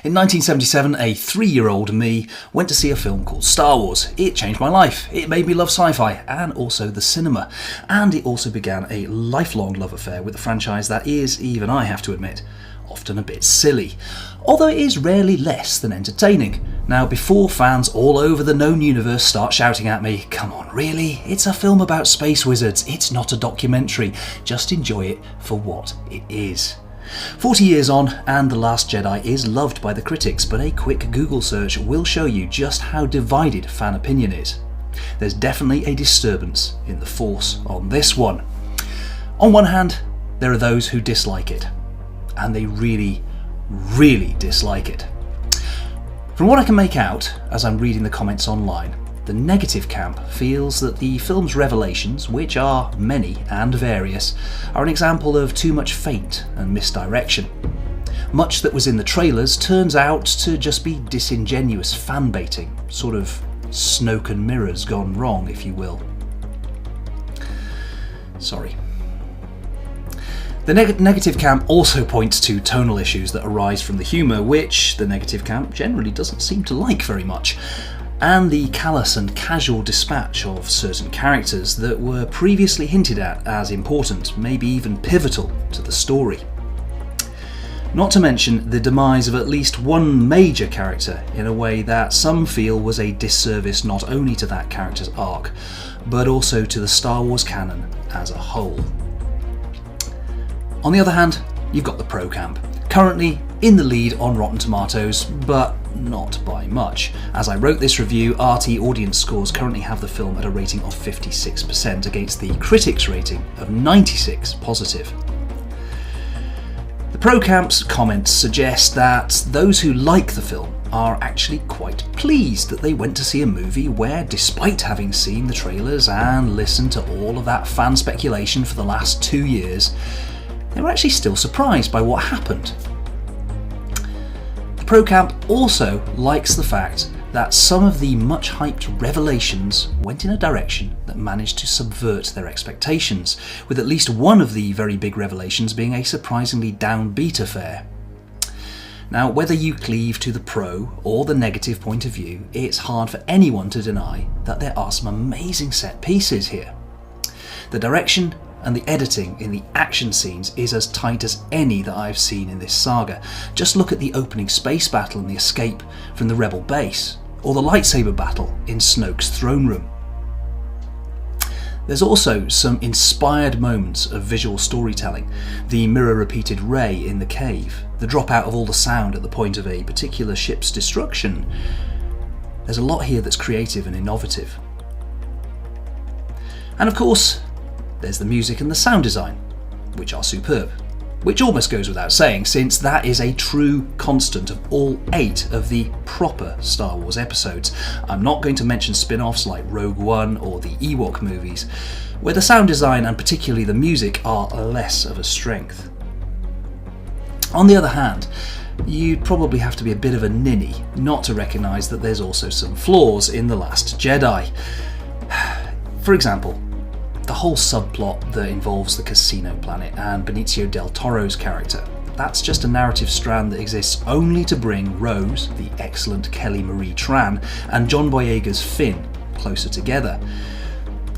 In 1977, a 3-year-old me went to see a film called Star Wars. It changed my life. It made me love sci-fi and also the cinema. And it also began a lifelong love affair with a franchise that is, even I have to admit, often a bit silly. Although it is rarely less than entertaining. Now, before fans all over the known universe start shouting at me, come on, really? It's a film about space wizards. It's not a documentary. Just enjoy it for what it is. 40 years on, and The Last Jedi is loved by the critics, but a quick Google search will show you just how divided fan opinion is. There's definitely a disturbance in the Force on this one. On one hand, there are those who dislike it, and they really, really dislike it. From what I can make out as I'm reading the comments online, the negative camp feels that the film's revelations, which are many and various, are an example of too much feint and misdirection. Much that was in the trailers turns out to just be disingenuous fan baiting, sort of smoke and mirrors gone wrong, if you will. Sorry. The negative camp also points to tonal issues that arise from the humour, which the negative camp generally doesn't seem to like very much, and the callous and casual dispatch of certain characters that were previously hinted at as important, maybe even pivotal to the story. Not to mention the demise of at least one major character in a way that some feel was a disservice not only to that character's arc, but also to the Star Wars canon as a whole. On the other hand, you've got the pro camp, currently in the lead on Rotten Tomatoes, but not by much. As I wrote this review, RT audience scores currently have the film at a rating of 56% against the critics' rating of 96 positive. The pro camp's comments suggest that those who like the film are actually quite pleased that they went to see a movie where, despite having seen the trailers and listened to all of that fan speculation for the last 2 years, they were actually still surprised by what happened. The pro camp also likes the fact that some of the much hyped revelations went in a direction that managed to subvert their expectations, with at least one of the very big revelations being a surprisingly downbeat affair. Now, whether you cleave to the pro or the negative point of view, it's hard for anyone to deny that there are some amazing set pieces here. The direction and the editing in the action scenes is as tight as any that I've seen in this saga. Just look at the opening space battle and the escape from the rebel base, or the lightsaber battle in Snoke's throne room. There's also some inspired moments of visual storytelling, the mirror-repeated Rey in the cave, the drop out of all the sound at the point of a particular ship's destruction. There's a lot here that's creative and innovative. And of course, there's the music and the sound design, which are superb. Which almost goes without saying, since that is a true constant of all 8 of the proper Star Wars episodes. I'm not going to mention spin-offs like Rogue One or the Ewok movies, where the sound design and particularly the music are less of a strength. On the other hand, you'd probably have to be a bit of a ninny not to recognise that there's also some flaws in The Last Jedi. For example, the whole subplot that involves the casino planet and Benicio del Toro's character. That's just a narrative strand that exists only to bring Rose, the excellent Kelly Marie Tran, and John Boyega's Finn closer together.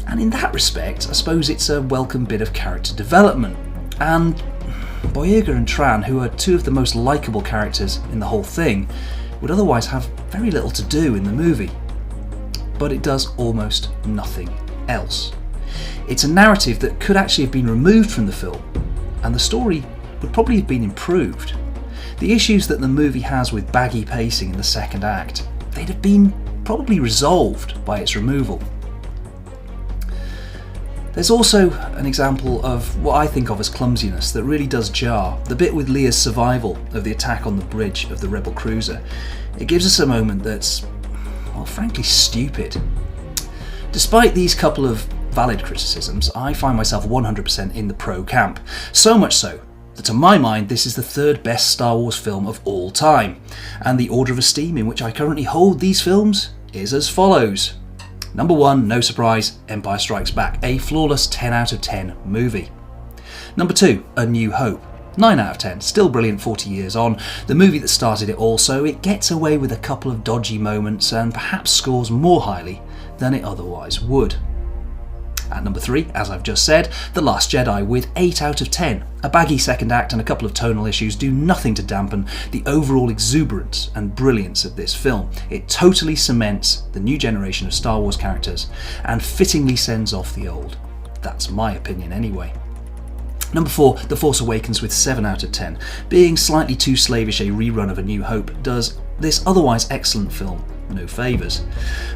And in that respect, I suppose it's a welcome bit of character development. And Boyega and Tran, who are 2 of the most likeable characters in the whole thing, would otherwise have very little to do in the movie. But it does almost nothing else. It's a narrative that could actually have been removed from the film, and the story would probably have been improved. The issues that the movie has with baggy pacing in the second act, they'd have been probably resolved by its removal. There's also an example of what I think of as clumsiness that really does jar, the bit with Leia's survival of the attack on the bridge of the rebel cruiser. It gives us a moment that's, well, frankly stupid. Despite these couple of valid criticisms, I find myself 100% in the pro camp. So much so that to my mind this is the 3rd best Star Wars film of all time. And the order of esteem in which I currently hold these films is as follows. Number 1, no surprise, Empire Strikes Back, a flawless 10 out of 10 movie. Number 2, A New Hope, 9 out of 10, still brilliant 40 years on, the movie that started it all, so it gets away with a couple of dodgy moments and perhaps scores more highly than it otherwise would. At number 3, as I've just said, The Last Jedi with 8 out of 10. A baggy second act and a couple of tonal issues do nothing to dampen the overall exuberance and brilliance of this film. It totally cements the new generation of Star Wars characters and fittingly sends off the old. That's my opinion anyway. Number 4, The Force Awakens with 7 out of 10. Being slightly too slavish a rerun of A New Hope does this otherwise excellent film no favours.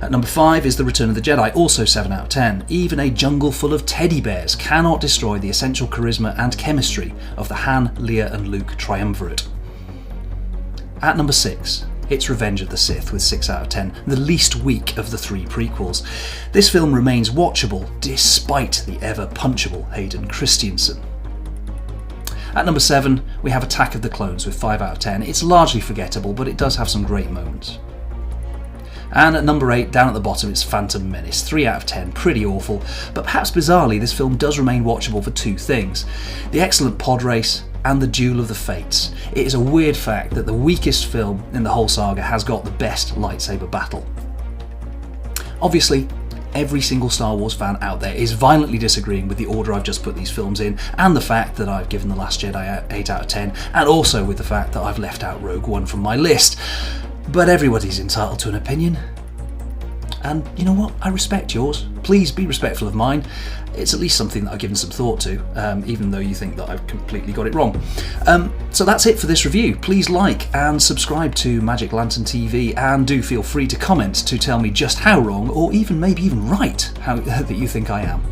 At number 5 is The Return of the Jedi, also 7 out of 10. Even a jungle full of teddy bears cannot destroy the essential charisma and chemistry of the Han, Leia and Luke triumvirate. At number 6, it's Revenge of the Sith with 6 out of 10, the least weak of the 3 prequels. This film remains watchable despite the ever-punchable Hayden Christensen. At number 7, we have Attack of the Clones with 5 out of 10. It's largely forgettable, but it does have some great moments. And at number 8, down at the bottom, it's Phantom Menace, 3 out of 10, pretty awful, but perhaps bizarrely this film does remain watchable for 2 things: the excellent pod race and the Duel of the Fates. It is a weird fact that the weakest film in the whole saga has got the best lightsaber battle. Obviously, every single Star Wars fan out there is violently disagreeing with the order I've just put these films in, and the fact that I've given The Last Jedi 8 out of 10, and also with the fact that I've left out Rogue One from my list. But everybody's entitled to an opinion. And you know what? I respect yours. Please be respectful of mine. It's at least something that I've given some thought to, even though you think that I've completely got it wrong. So that's it for this review. Please like and subscribe to Magic Lantern TV, and do feel free to comment to tell me just how wrong, or maybe even right, how that you think I am.